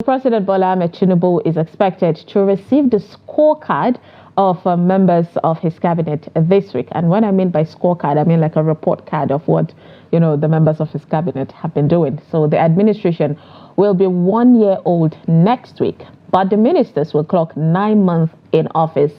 President Bola Ahmed Tinubu is expected to receive the scorecard of members of his cabinet this week. And when I mean by scorecard, I mean like a report card of what, the members of his cabinet have been doing. So the administration will be 1 year old next week, but the ministers will clock 9 months in office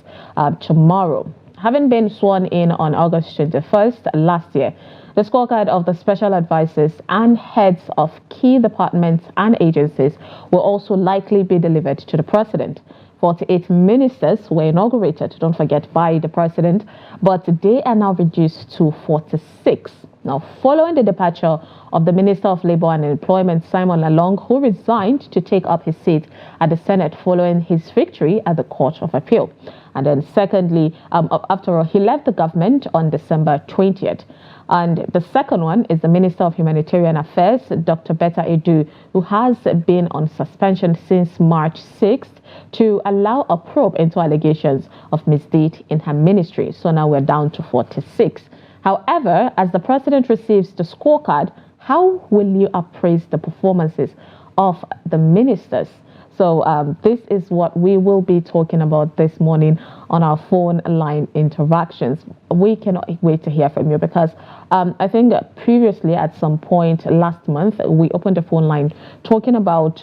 tomorrow. Having been sworn in on August 21st last year, the scorecard of the special advisors and heads of key departments and agencies will also likely be delivered to the president. 48 ministers were inaugurated, don't forget, by the president, but they are now reduced to 46. Now, following the departure of the Minister of Labour and Employment, Simon Lalong, who resigned to take up his seat at the Senate following his victory at the Court of Appeal. And then secondly, after all, he left the government on December 20th. And the second one is the Minister of Humanitarian Affairs, Dr. Betta Edu, who has been on suspension since March 6th to allow a probe into allegations of misdeed in her ministry. So now we're down to 46. However, as the president receives the scorecard, how will you appraise the performances of the ministers? So this is what we will be talking about this morning on our phone line interactions. We cannot wait to hear from you because I think previously at some point last month, we opened the phone line talking about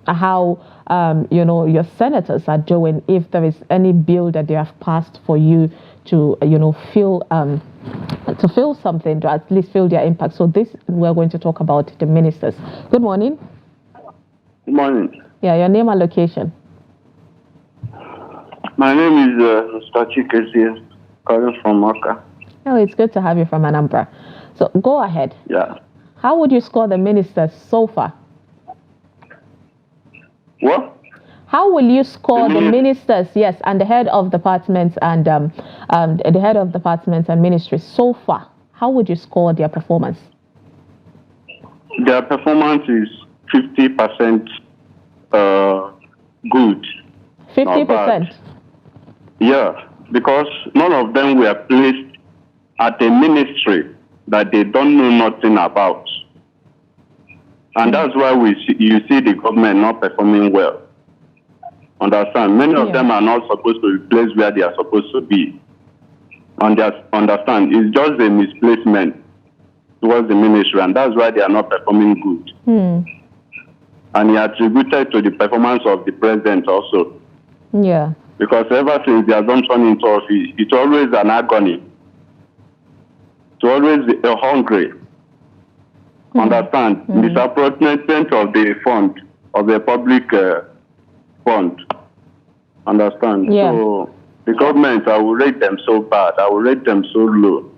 how, your senators are doing, if there is any bill that they have passed for you to, feel something, to at least feel their impact. So this, we're going to talk about the ministers. Good morning. Good morning. Yeah, your name and location. My name is Mr. Chikezi, calling from Maka. Oh, it's good to have you from Anambra. So go ahead. Yeah. How would you score the ministers so far? What? How will you score the ministers, yes, and the head of departments and the head of departments and ministries so far? How would you score their performance? Their performance is 50%. Good. 50%? Yeah, because none of them were placed at a ministry that they don't know nothing about. And that's why you see the government not performing well. Understand? Many of them are not supposed to be placed where they are supposed to be. Understand? It's just a misplacement towards the ministry, and that's why they are not performing good. And he attributed to the performance of the president also. Yeah. Because ever since the assumption into office, it's always an agony. It's always a hungry. Understand? Misappropriation of the fund, of the public fund. Understand? Yeah. So the government, I will rate them so bad. I will rate them so low.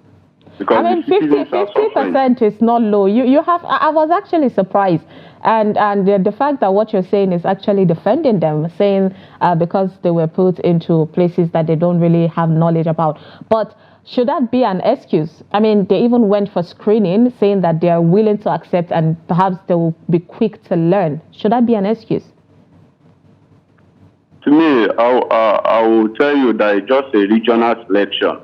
Because I mean, 50% is not low. You have. I was actually surprised, and the fact that what you're saying is actually defending them, saying because they were put into places that they don't really have knowledge about. But should that be an excuse? I mean, they even went for screening, saying that they are willing to accept and perhaps they will be quick to learn. Should that be an excuse? To me, I will tell you that it's just a regional selection.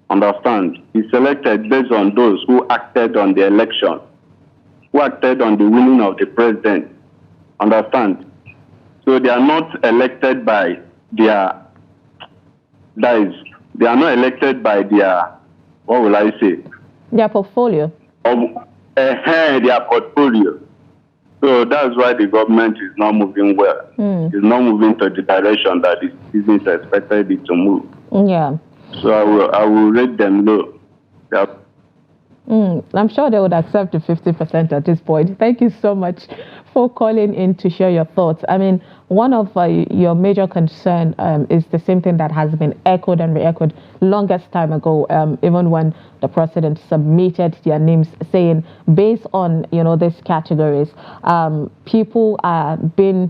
Understand? He selected based on those who acted on the election, who acted on the winning of the president. Understand? So they are not elected by their guys. They are not elected by their, what will I say? Their portfolio. Their portfolio. So that's why the government is not moving well. It's not moving to the direction that the business expected it to move. Yeah. So I will rate them low. Yep. I'm sure they would accept the 50% at this point. Thank you so much for calling in to share your thoughts. I mean, one of your major concern is the same thing that has been echoed and re-echoed longest time ago, even when the president submitted their names, saying based on these categories, people are being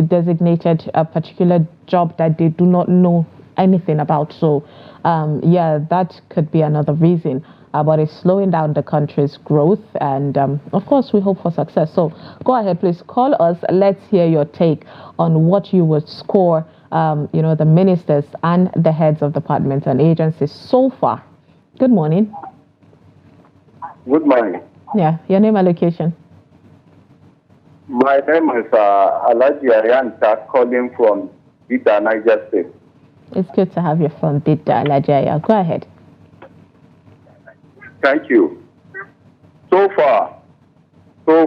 designated a particular job that they do not know anything about. So that could be another reason, but it's slowing down the country's growth, and of course we hope for success. So go ahead, please call us. Let's hear your take on what you would score the ministers and the heads of departments and agencies so far. Good morning. Good morning. Yeah, your name and location. My name is Alhaji Ayanta, calling from Bida, Niger State. It's good to have you from Bida, Alhaji. Go ahead. Thank you. So far, so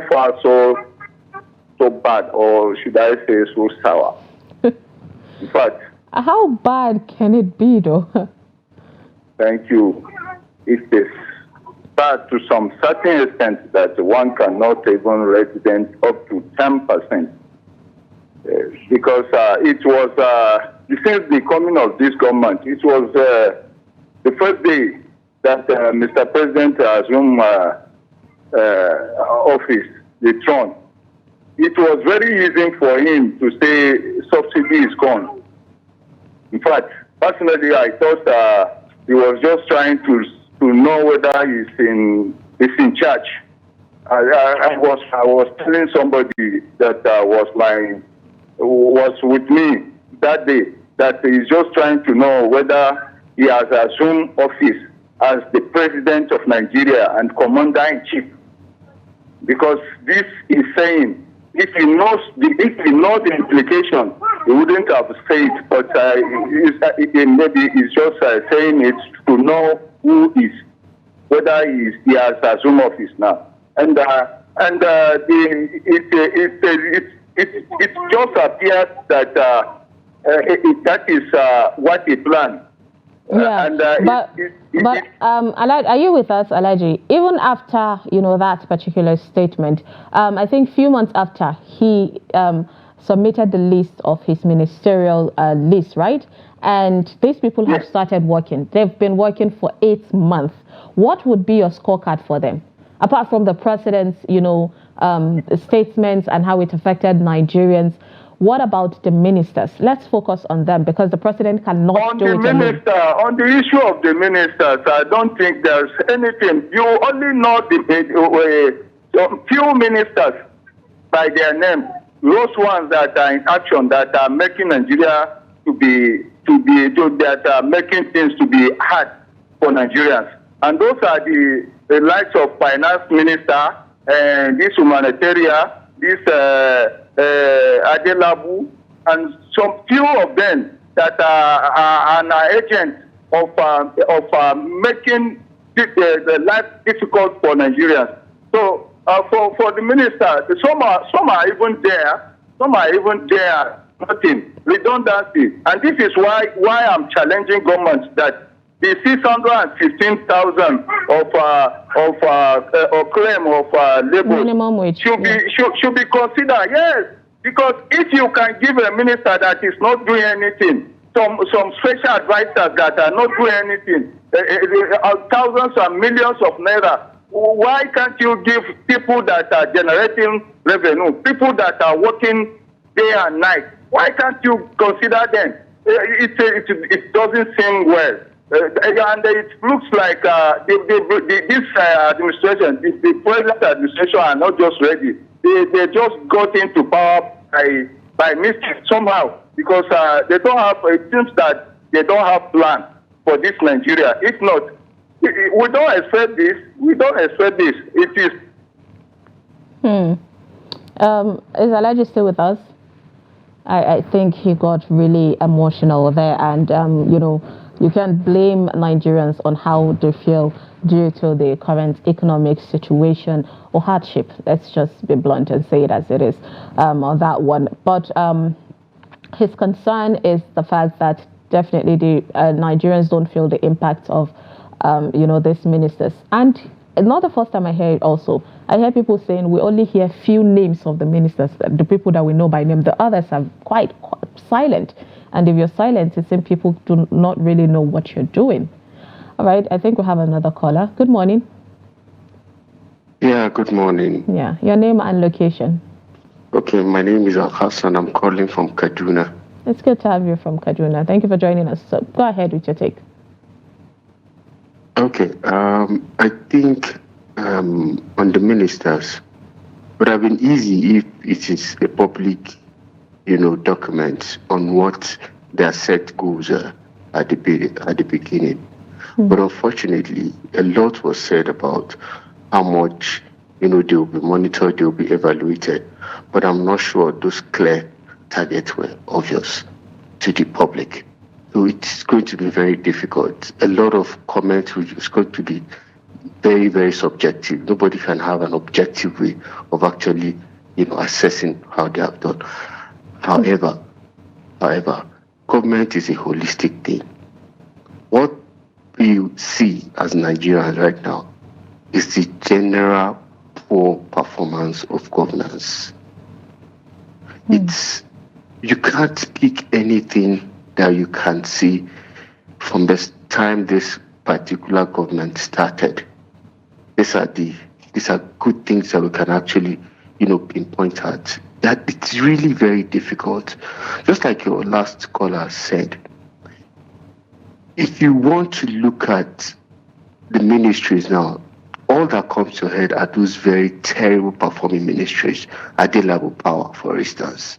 bad, or should I say so sour. In fact, how bad can it be, though? Thank you. It is bad to some certain extent that one cannot even represent up to 10%. Because it was, since the coming of this government, it was the first day that Mr. President assumed office, the throne. It was very easy for him to say subsidy is gone. In fact, personally, I thought he was just trying to know whether he's in charge. I was telling somebody that was with me that day that he's just trying to know whether he has assumed office as the president of Nigeria and commander-in-chief. Because this is saying, if he knows the implication, he wouldn't have said it, but maybe he's just saying it to know who is, whether he has assumed office now. And it just appears that that is what he planned. Yeah, but are you with us, Alhaji? Even after that particular statement, I think few months after he submitted the list of his ministerial list, right? And these people have started working. They've been working for 8 months. What would be your scorecard for them, apart from the president's statements and how it affected Nigerians? What about the ministers? Let's focus on them because the president cannot do it alone. On the issue of the ministers, I don't think there's anything. You only know the few ministers by their name. Those ones that are in action, that are making Nigeria that are making things to be hard for Nigerians. And those are the likes of finance minister, this humanitarian, this Adelabu, and some few of them that are an agent of making the life difficult for Nigerians. So for the minister, some are even there, nothing, redundancy. And this is why I'm challenging governments that the 615,000 of claim of labor minimum wage should be considered. Yes, because if you can give a minister that is not doing anything, some special advisors that are not doing anything, thousands and millions of naira, why can't you give people that are generating revenue, people that are working day and night? Why can't you consider them? It doesn't seem well. And it looks like this administration, the present administration, are not just ready. They just got into power by mistake somehow because they don't have. It seems that they don't have plan for this Nigeria. If not, we don't expect this. It is. Is Alhaji still with us? I think he got really emotional there, and you can't blame Nigerians on how they feel due to the current economic situation or hardship. Let's just be blunt and say it as it is on that one. But his concern is the fact that definitely the Nigerians don't feel the impact of these ministers. And not the first time I hear it also. I hear people saying we only hear few names of the ministers, the people that we know by name. The others are quite silent. And if you're silent, it seems people do not really know what you're doing. All right, I think we have another caller. Good morning. Yeah, good morning. Yeah, your name and location. Okay, my name is Hassan. I'm calling from Kaduna. It's good to have you from Kaduna. Thank you for joining us. So go ahead with your take. Okay, I think on the ministers, it would have been easy if it is a public documents on what their set goals are at the beginning. But unfortunately, a lot was said about how much, they will be monitored, they will be evaluated. but I'm not sure those clear targets were obvious to the public. So it's going to be very difficult. A lot of comments is going to be very, very subjective. Nobody can have an objective way of actually, assessing how they have done. However, government is a holistic thing. What we see as Nigerians right now is the general poor performance of governance. You can't pick anything that you can see from the time this particular government started. These are good things that we can actually, pinpoint at. That it's really very difficult. Just like your last caller said, if you want to look at the ministries now, all that comes to your head are those very terrible performing ministries at the level power, for instance.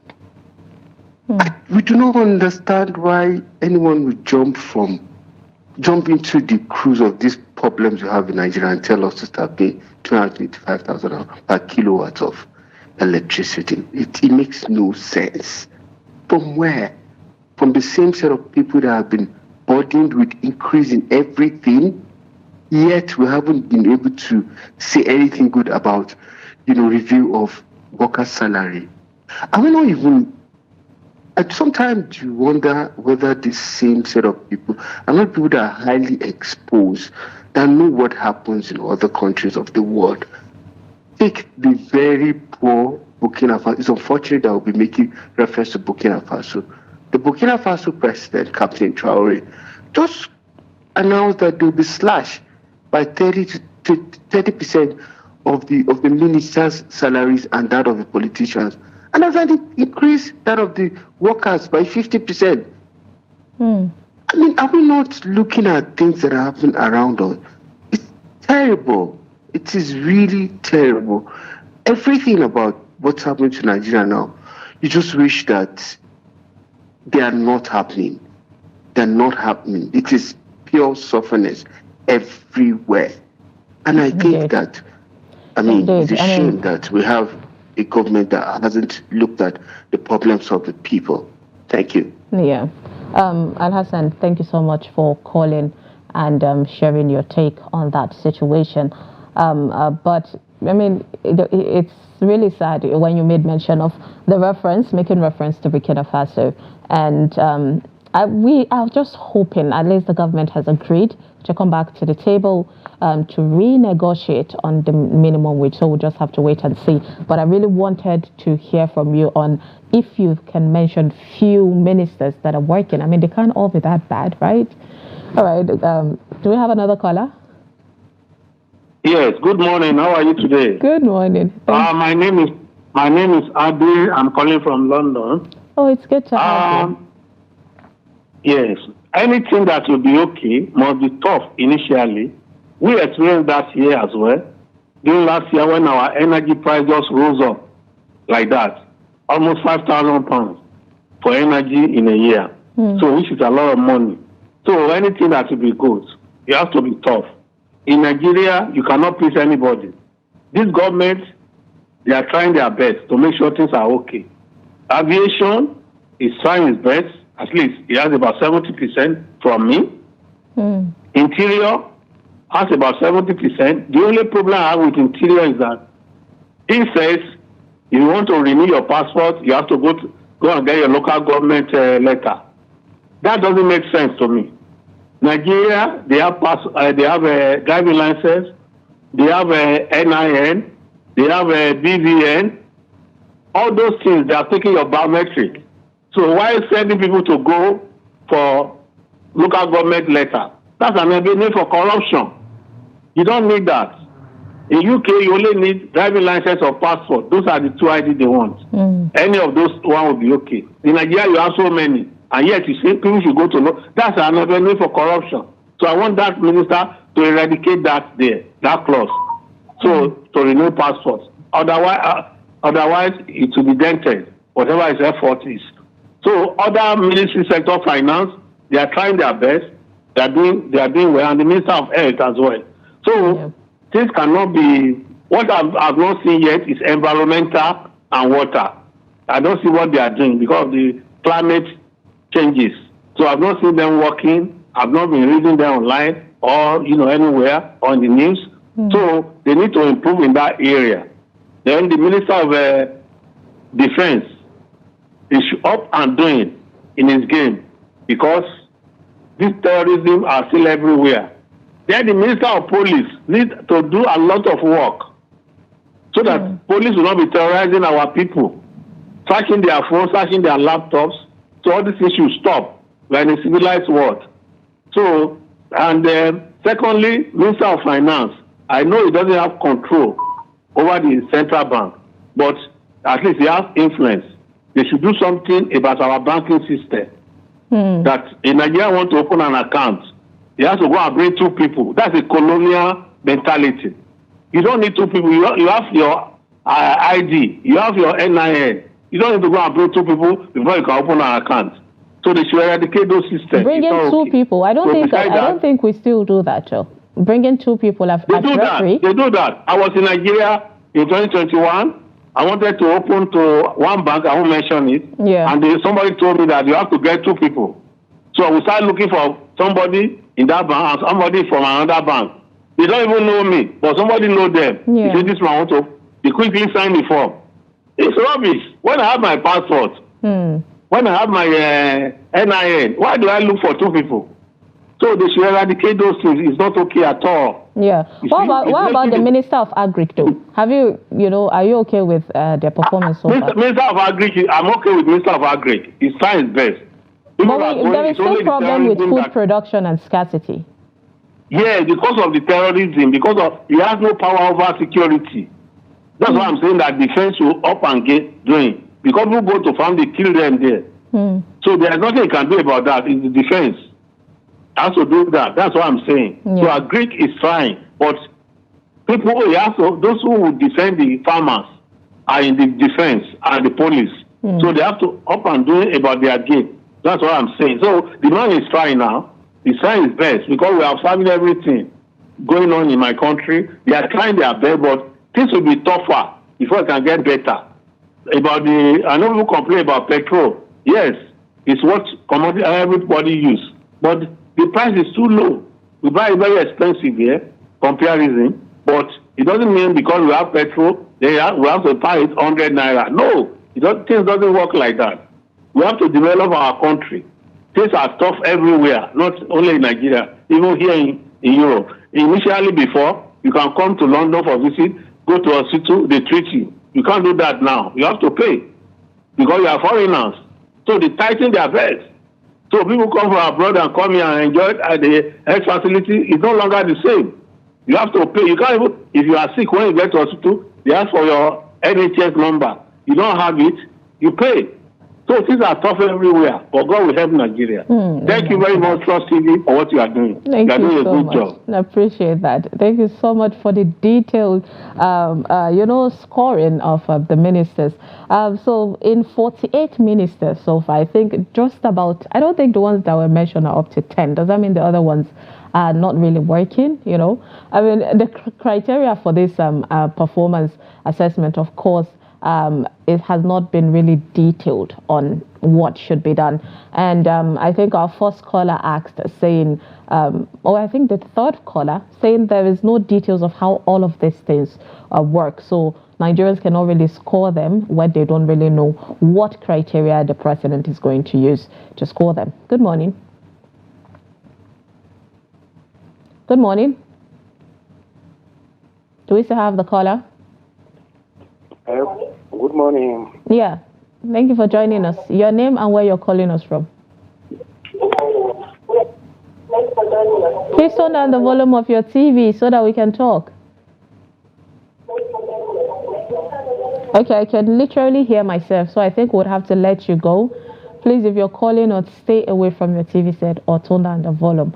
We do not understand why anyone would jump into the cruise of these problems we have in Nigeria and tell us to start paying 285,000 per kilowatt of electricity. It makes no sense. From where? From the same set of people that have been burdened with increase in everything, yet we haven't been able to say anything good about, review of workers' salary. I mean, not even. Sometimes you wonder whether this same set of people are not people that are highly exposed, that know what happens in other countries of the world. Take the very poor Burkina Faso. It's unfortunate that we'll be making reference to Burkina Faso. The Burkina Faso president, Captain Traoré, just announced that they'll be slashed by 30% of the ministers' salaries and that of the politicians. And as an increase that of the workers by 50%. I mean, are we not looking at things that are happening around us? It's terrible. It is really terrible. Everything about what's happening to Nigeria now, you just wish that they are not happening. They're not happening. It is pure sufferness everywhere. And I think that, it's a shame that we have a government that hasn't looked at the problems of the people. Thank you. Yeah. Al-Hassan, thank you so much for calling and sharing your take on that situation. But, it's really sad when you made mention of making reference to Burkina Faso. And we are just hoping at least the government has agreed to come back to the table to renegotiate on the minimum wage. So we'll just have to wait and see. But I really wanted to hear from you on if you can mention few ministers that are working. They can't all be that bad, right? All right. Do we have another caller? Yes. Good morning. How are you today? Good morning. My name is Adi. I'm calling from London. Oh, it's good to have you. Yes. Anything that will be okay must be tough initially. We experienced that here as well. During last year when our energy price just rose up like that, almost £5,000 for energy in a year. So which is a lot of money. So anything that will be good, it has to be tough. In Nigeria, you cannot please anybody. This government, they are trying their best to make sure things are okay. Aviation is trying its best. At least it has about 70% from me. Interior has about 70%. The only problem I have with Interior is that it says if you want to renew your passport, you have to go and get your local government letter. That doesn't make sense to me. Nigeria, they have driving license, they have NIN, they have BVN. All those things, they are taking your biometric. So why sending people to go for local government letter? That's an avenue for corruption. You don't need that. In UK, you only need driving license or passport. Those are the two ID they want. Any of those one will be okay. In Nigeria, you have so many. And yet you say people should go to law. That's an avenue for corruption. So I want that minister to eradicate that clause. So to renew passports. Otherwise it will be dented, whatever his effort is. So other ministry sector finance, they are trying their best. They are doing well, and the Minister of Health as well. So things cannot be. What I've not seen yet is environmental and water. I don't see what they are doing because of the climate changes. So I've not seen them working. I've not been reading them online or anywhere on the news. So they need to improve in that area. Then the Minister of Defense is up and doing in his game because this terrorism are still everywhere. Then the Minister of Police needs to do a lot of work so that police will not be terrorizing our people, searching their phones, searching their laptops. So all these issues stop. We're in a civilized world. So, and secondly, Minister of Finance, I know he doesn't have control over the central bank, but at least he has influence. They should do something about our banking system. That in Nigeria want to open an account, he has to go and bring 2 people. That's a colonial mentality. You don't need 2 people. You have your ID. You have your NIN. You don't need to go and bring 2 people before you can open an account. So they should eradicate those systems. Bringing 2 people. I don't think we still do that, Joe. Bringing 2 people as referee. They do that. I was in Nigeria in 2021. I wanted to open to one bank. I won't mention it. Yeah. And somebody told me that you have to get 2 people. So we started looking for somebody in that bank and somebody from another bank. They don't even know me, but somebody know them. Yeah. They say this man want to. They quickly sign the form. It's rubbish. When I have my passport, when I have my NIN, why do I look for 2 people? So they should eradicate those things. It's not okay at all. Yeah. What about the Minister of Agric though? Have are you okay with their performance so far? Minister of Agric, I'm okay with Minister of Agric. He's trying his best. But there is still problem with food production and scarcity. Yeah, because of the terrorism, because of he has no power over security. That's why I'm saying that defense will up and get doing. Because people go to farm, they kill them there. So there's nothing you can do about that. It's the defense has to do that. That's what I'm saying. Yeah. So Agric is fine, but people those who will defend the farmers are in the defense and the police. So they have to up and do about their game. That's what I'm saying. So the man is trying now. He's trying his best because we are observing everything going on in my country. They are trying their best, but things will be tougher before it can get better. I know people complain about petrol. Yes, it's what commodity everybody use, but the price is too low. We buy it very expensive here, comparison, but it doesn't mean because we have petrol, we have to buy it 100 naira. No, things doesn't work like that. We have to develop our country. Things are tough everywhere, not only in Nigeria, even here in Europe. Initially before, you can come to London for visit, go to a hospital, they treat you. You can't do that now. You have to pay because you are foreigners. So they tighten their belts. So people come from abroad and come here and enjoy the health facility. It's no longer the same. You have to pay. You can't even, if you are sick, when you get to hospital, they ask for your NHS number. You don't have it, you pay. So things are tough everywhere, but God will help Nigeria. Thank you very much, Trust TV, for what you are doing. Thank you doing so a good much. job. I appreciate that. Thank you so much for the detailed, scoring of the ministers. So in 48 ministers so far, I think just about, I don't think the ones that were mentioned are up to 10. Does that mean the other ones are not really working? I mean, the criteria for this performance assessment, of course, it has not been really detailed on what should be done. And I think our first caller asked, saying, I think the third caller, saying there is no details of how all of these things work. So Nigerians cannot really score them when they don't really know what criteria the president is going to use to score them. Good morning. Good morning. Do we still have the caller? Good morning. Yeah. Thank you for joining us. Your name and where you're calling us from. Please turn down the volume of your TV so that we can talk. Okay, I can literally hear myself, so I think we'll have to let you go. Please, if you're calling us, stay away from your TV set or turn down the volume.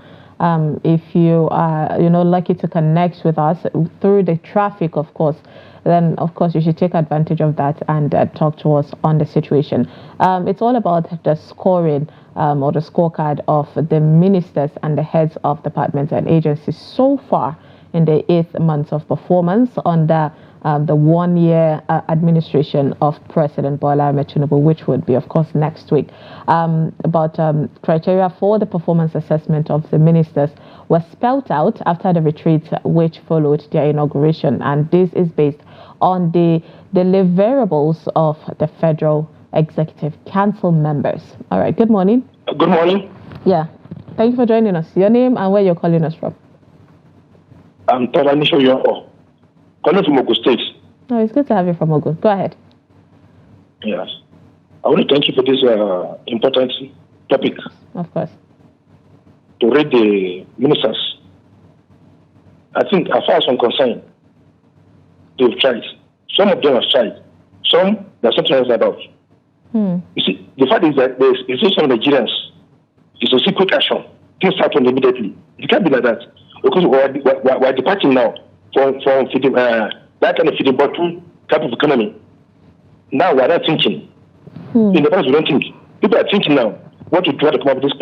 If you are, lucky to connect with us through the traffic, of course, then of course you should take advantage of that and talk to us on the situation. It's all about the scoring or the scorecard of the ministers and the heads of departments and agencies so far in the 8th month of performance under the 1-year administration of President Bola Ahmed Tinubu, which would be, of course, next week. But criteria for the performance assessment of the ministers was spelled out after the retreat which followed their inauguration, and this is based on the deliverables of the Federal Executive Council members. All right, good morning. Good morning. Yeah, thank you for joining us. Your name and where you're calling us from? I'm Taranisho Yoko, calling from Ogun State. Oh, it's good to have you from Ogun. Go ahead. Yes. I want to thank you for this important topic. Of course. To read the ministers. I think, as far as I'm concerned, they've tried. Some of them have tried. Some, there's something else about. You see, the fact is that the institution of Nigerians is to see quick action. Things happen immediately. It can't be like that. Because we're departing now from that kind of feeding bottle type of economy. Now we're not thinking. In the past, we don't think. People are thinking now what to try to come up with this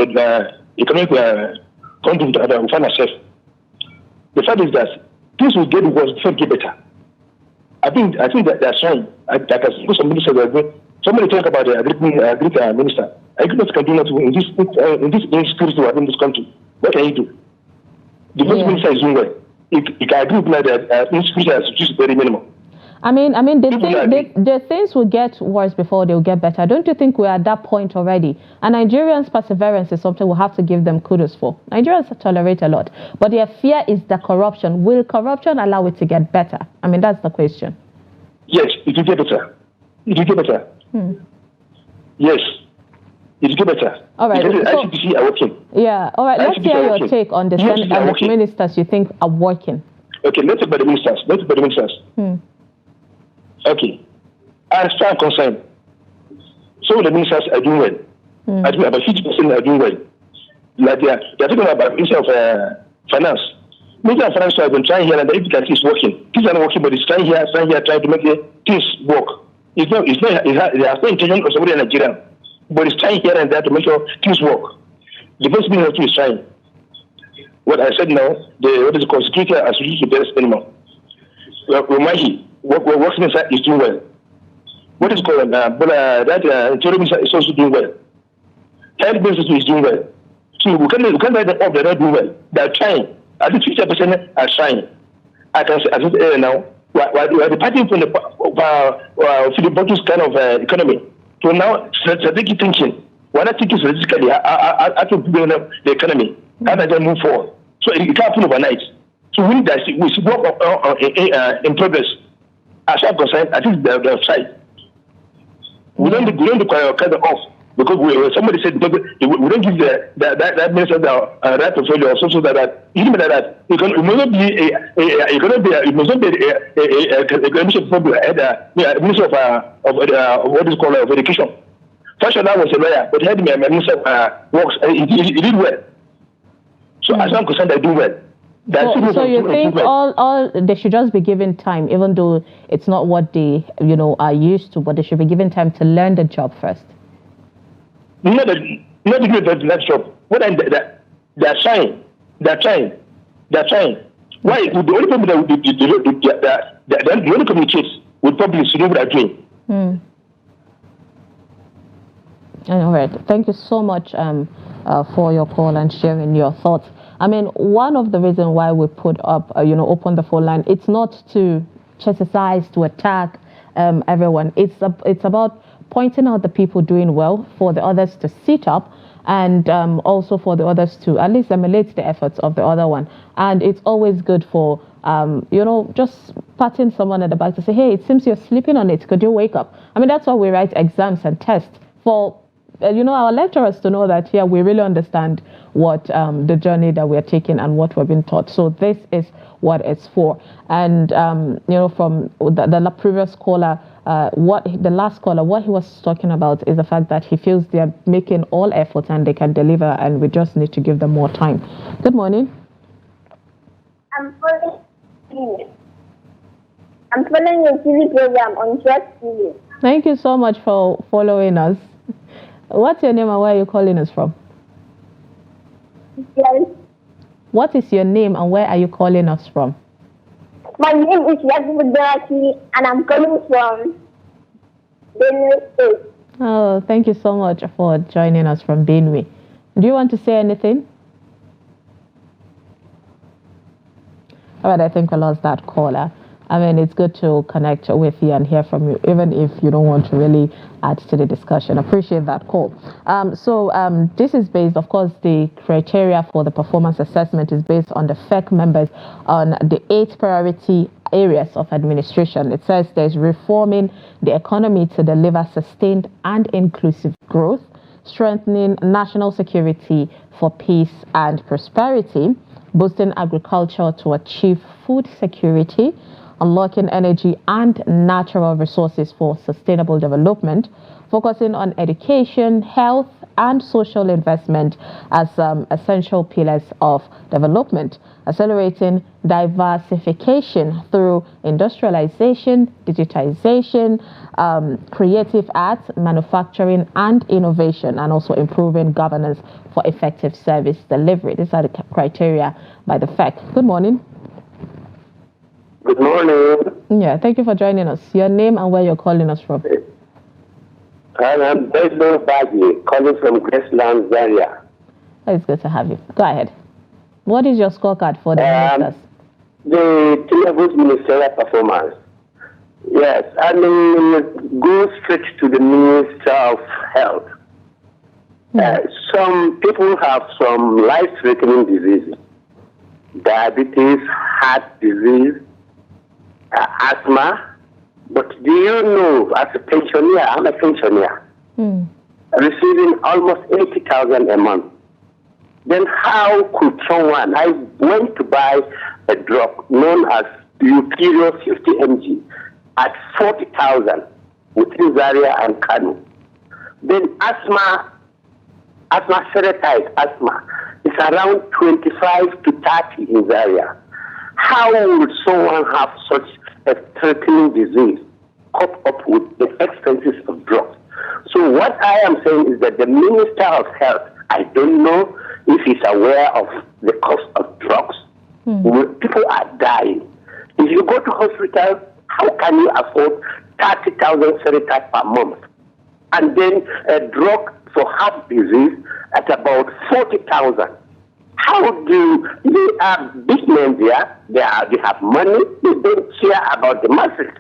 economic conduct that we find ourselves. The fact is that things will get worse before they get better. I think that they're trying. Like as some ministers are going. Somebody talk about the Greek minister. Agriculture can do nothing in this insecurity in this country. What can he do? The first minister is doing well. He can agree with that insecurity has reduced very minimum. I mean, the things will get worse before they'll get better. Don't you think we're at that point already? And Nigerians' perseverance is something we'll have to give them kudos for. Nigerians tolerate a lot, but their fear is the corruption. Will corruption allow it to get better? I mean, that's the question. Yes, it will get better. It will get better. Yes, it will get better. All right. Because the ICPC are working. Yeah. All right. Let's hear your take on the ministers you think are working. Okay. Let's talk about the ministers. Okay. As far as I'm concerned, some of the ministers are doing well. I think about 50% are doing well. Like they're talking about Minister of Finance. Minister of Finance has been trying here, and the efficacy is working. Things are not working, but it's trying here, trying to make things work. It has no intention of somebody in Nigeria, but it's trying here and there to make sure things work. The first minister is trying. What I said now, what is it called? Security as reduced to best anymore. Romahi, what works inside is doing well. What is called that interior minister is also doing well. Health minister is doing well. So we can't write them off. They're not doing well. They're trying. I think 50% are trying. I can say, as I say now, we're departing from the bottom kind of economy to now strategic thinking. We're not thinking strategically how to build up the economy, how to move forward. So it can't happen overnight. So we should work in progress. As I'm concerned, I think they're trying. We don't require kind of off. Because somebody said we don't give that minister the right portfolio or something like that. Even like that, it must not be a minister of what is called of education. Fashion now was a lawyer, but he had a minister of works. He did well. So as I'm concerned, they do well. So you think all they should just be given time, even though it's not what they are used to, but they should be given time to learn the job first. Not to do that job. What they're trying. Why? The only people that only communicate with public to know what they're doing. All right. Thank you so much for your call and sharing your thoughts. I mean, one of the reasons why we put up, open the phone line, it's not to chastise, to attack everyone. It's about pointing out the people doing well, for the others to sit up, and also for the others to at least emulate the efforts of the other one. And it's always good for, just patting someone at the back to say, hey, it seems you're sleeping on it. Could you wake up? I mean, that's why we write exams and tests for, our lecturers to know that, yeah, we really understand what the journey that we're taking and what we're being taught. So this is what it's for. And, from the previous caller, the last caller, what he was talking about is the fact that he feels they're making all efforts and they can deliver, and we just need to give them more time. Good morning. I'm following your TV program on Trust TV. Thank you so much for following us. What's your name and where are you calling us from? Yes. What is your name and where are you calling us from? My name is Abubakar and I'm coming from Benue State. Oh, thank you so much for joining us from Benue. Do you want to say anything? All right, I think we lost that caller. I mean, it's good to connect with you and hear from you, even if you don't want to really add to the discussion. Appreciate that call. This is based, of course, the criteria for the performance assessment is based on the FEC members on the 8 priority areas of administration. It says there's reforming the economy to deliver sustained and inclusive growth, strengthening national security for peace and prosperity, boosting agriculture to achieve food security, unlocking energy and natural resources for sustainable development, focusing on education, health, and social investment as essential pillars of development, accelerating diversification through industrialization, digitization, creative arts, manufacturing, and innovation, and also improving governance for effective service delivery. These are the criteria by the FEC. Good morning. Good morning. Yeah, thank you for joining us. Your name and where you're calling us from. I'm Daybreak calling from Graceland, Zaria. It's good to have you. Go ahead. What is your scorecard for the ministers? The Tinubu's ministerial performance. Yes, I mean, go straight to the Minister of Health. Some people have some life-threatening diseases. Diabetes, heart disease, asthma. But do you know, as a pensioner, I'm a pensioner, receiving almost 80,000 a month. Then how could someone, I went to buy a drug known as Euperio 50 mg at 40,000 within Zaria and Kano. Then asthma serotype asthma is around 25 to 30 in Zaria. How would someone have such a threatening disease cope up with the expenses of drugs? So what I am saying is that the Minister of Health, I don't know if he's aware of the cost of drugs. People are dying. If you go to hospital, how can you afford 30,000 serotype per month? And then a drug for heart disease at about 40,000. How do they are big men there? They have money. They don't care about the masses.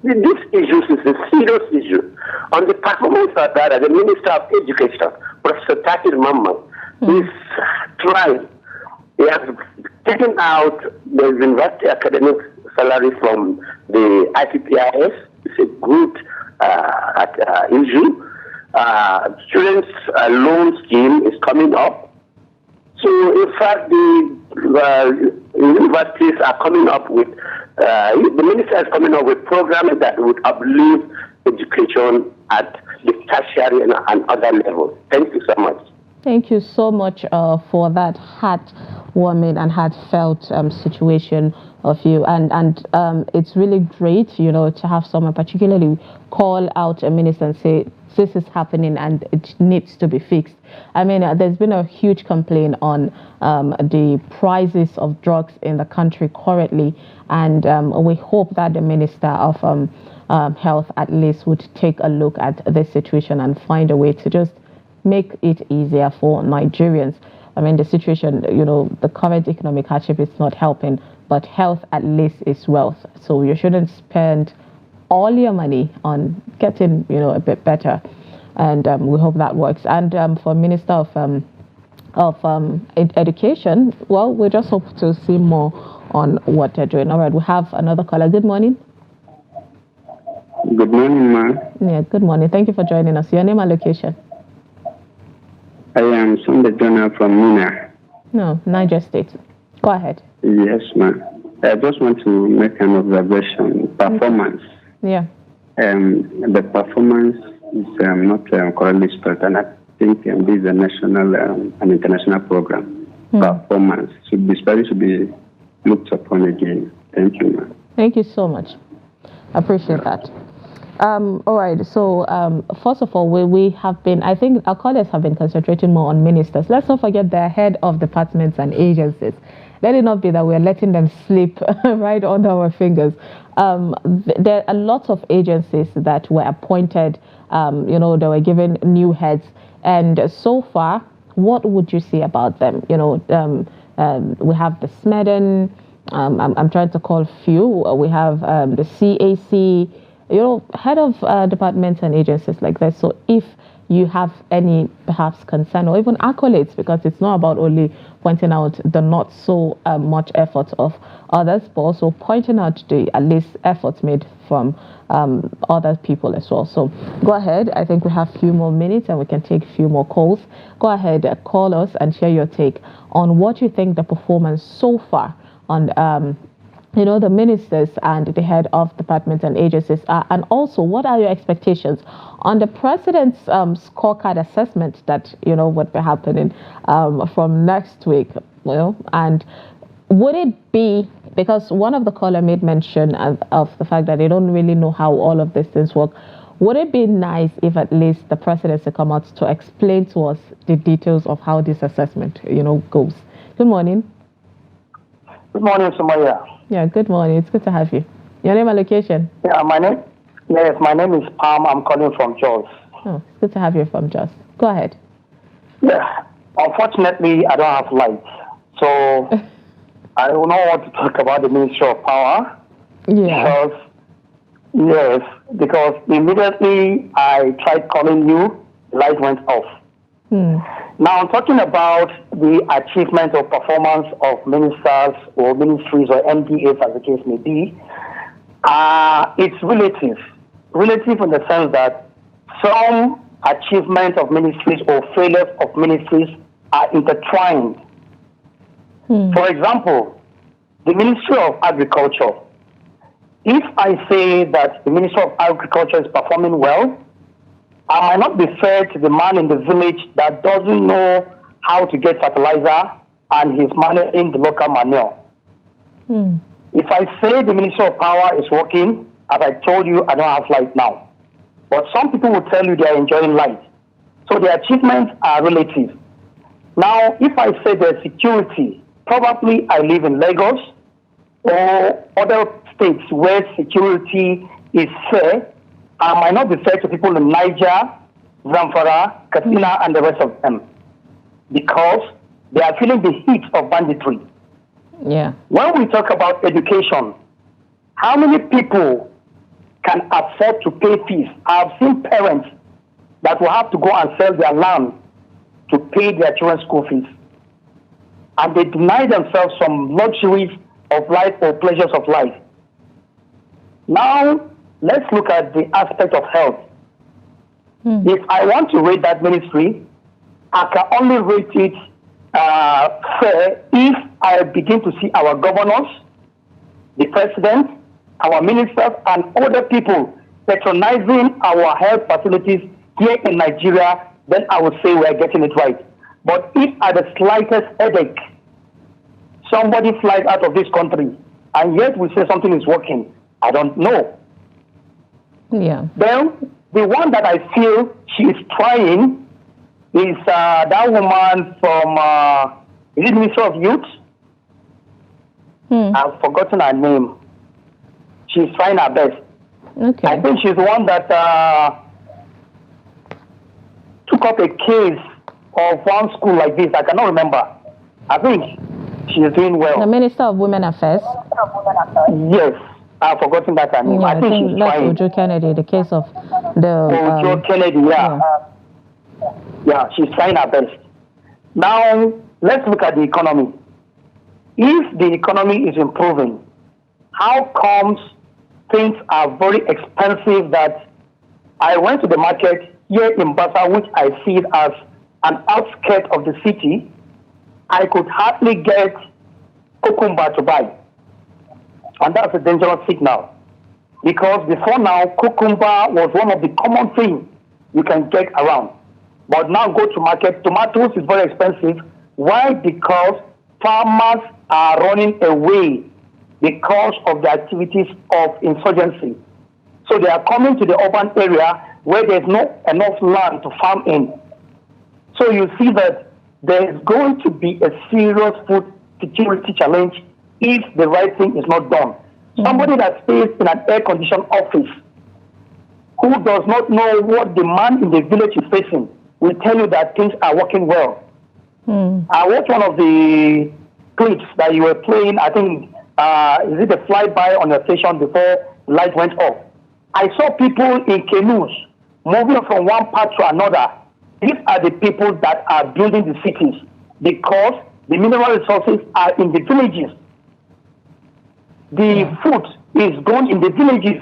This issue is a serious issue. On the performance of that, the Minister of Education, Professor Takir Mamman, is trying. He has taken out the university academic salary from the IPPIS. It's a good issue. Students' loan scheme is coming up. So, in fact, the universities are coming up with, the minister is coming up with programs that would uplift education at the tertiary and other levels. Thank you so much. Thank you so much for that heartwarming and heartfelt situation of you. And it's really great, you know, to have someone particularly call out a minister and say, this is happening and it needs to be fixed. I mean, there's been a huge complaint on the prices of drugs in the country currently, and we hope that the Minister of Health at least would take a look at this situation and find a way to just make it easier for Nigerians. I mean, the situation, you know, the current economic hardship is not helping, but health at least is wealth. So you shouldn't spend all your money on getting, you know, a bit better, and we hope that works. And for Minister of Education, well, we just hope to see more on what they're doing. All right, we have another caller. Good morning. Good morning, ma'am. Yeah, good morning. Thank you for joining us. Your name and location? I am Sunday Jonah from Mina. No, Niger State. Go ahead. Yes, ma'am. I just want to make an observation. Performance. Yeah. The performance is not correctly spelled, and I think this is a national and international program. Performance should be looked upon again. Thank you, ma'am. Thank you so much. I appreciate that. All right. So, first of all, we have been, I think our callers have been concentrating more on ministers. Let's not forget the head of departments and agencies. Let it not be that we're letting them slip right under our fingers. There are lots of agencies that were appointed, they were given new heads. And so far, what would you say about them? We have the SMEDEN, I'm trying to call few. We have the CAC, head of departments and agencies like that. So if you have any perhaps concern or even accolades, because it's not about only pointing out the not so much effort of others, but also pointing out the at least efforts made from other people as well. So go ahead. I think we have a few more minutes and we can take a few more calls. Go ahead, call us and share your take on what you think the performance so far on the ministers and the head of departments and agencies are, and also what are your expectations on the president's scorecard assessment that would be happening from next week. And would it be, because one of the caller made mention of the fact that they don't really know how all of these things work, would it be nice if at least the president to come out to explain to us the details of how this assessment goes? Good morning. Good morning, Summayya. Yeah, good morning. It's good to have you. Your name and location? Yeah, my name is Pam. I'm calling from Jos. Oh, it's good to have you from Jos. Go ahead. Yeah, unfortunately, I don't have light. So I don't know what to talk about the Ministry of Power. Yeah. Because immediately I tried calling you, the light went off. Now, I'm talking about the achievement or performance of ministers or ministries or MDAs, as the case may be. It's relative. Relative in the sense that some achievement of ministries or failures of ministries are intertwined. For example, the Ministry of Agriculture. If I say that the Ministry of Agriculture is performing well, I might not be fair to the man in the village that doesn't know how to get fertilizer and he's managing the local manure. If I say the Ministry of Power is working, as I told you, I don't have light now. But some people will tell you they are enjoying light. So the achievements are relative. Now, if I say there's security, probably I live in Lagos or other states where security is fair. I might not be fair to people in Niger, Zamfara, Katsina, and the rest of them, because they are feeling the heat of banditry. Yeah. When we talk about education, how many people can afford to pay fees? I've seen parents that will have to go and sell their land to pay their children's school fees. And they deny themselves some luxuries of life or pleasures of life. Now, let's look at the aspect of health. If I want to rate that ministry, I can only rate it fair if I begin to see our governors, the president, our ministers, and other people patronizing our health facilities here in Nigeria. Then I would say we are getting it right. But if at the slightest headache, somebody flies out of this country, and yet we say something is working, I don't know. Yeah. Then the one that I feel she is trying is that woman from is it Ministry of Youth? I've forgotten her name. She's trying her best. Okay. I think she's the one that took up a case of one school like this. I cannot remember. I think she is doing well. The Minister of Women Affairs? Yes. I've forgotten that her name. Yeah, I think she's that's trying. Ojo Kennedy, the case of the... Ojo Kennedy, yeah, she's trying her best. Now, let's look at the economy. If the economy is improving, how comes things are very expensive that I went to the market here in Basa, which I see it as an outskirt of the city, I could hardly get cucumber to buy. And that's a dangerous signal. Because before now, cucumber was one of the common things you can get around. But now go to market, tomatoes is very expensive. Why? Because farmers are running away because of the activities of insurgency. So they are coming to the urban area where there's not enough land to farm in. So you see that there is going to be a serious food security challenge if the right thing is not done. Somebody that stays in an air-conditioned office who does not know what the man in the village is facing will tell you that things are working well. I watched one of the clips that you were playing, I think, is it a flyby on the station before the light went off? I saw people in canoes moving from one part to another. These are the people that are building the cities because the mineral resources are in the villages. The food is grown in the villages,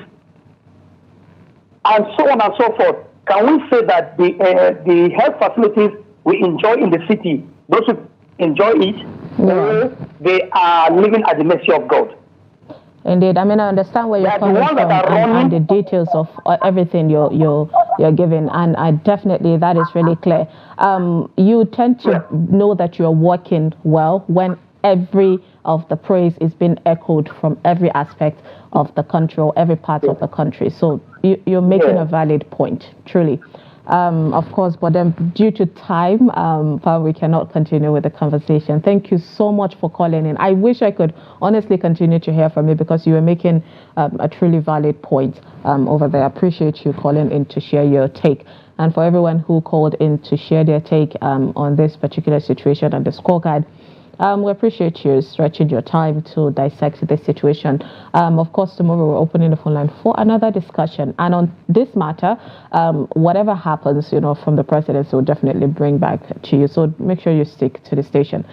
and so on and so forth. Can we say that the health facilities we enjoy in the city, those who enjoy it, or they are living at the mercy of God? Indeed, I mean, I understand where you're coming from and the details of everything you're giving, and I definitely, that is really clear. You tend to know that you're working well when every of the praise is being echoed from every aspect of the country or every part of the country. So you're making a valid point, truly. Of course, but then due to time, we cannot continue with the conversation. Thank you so much for calling in. I wish I could honestly continue to hear from you because you were making a truly valid point over there. I appreciate you calling in to share your take. And for everyone who called in to share their take on this particular situation and the scorecard, we appreciate you stretching your time to dissect this situation. Of course, tomorrow we're opening the phone line for another discussion. And on this matter, whatever happens, from the presidency, we'll definitely bring back to you. So make sure you stick to the station.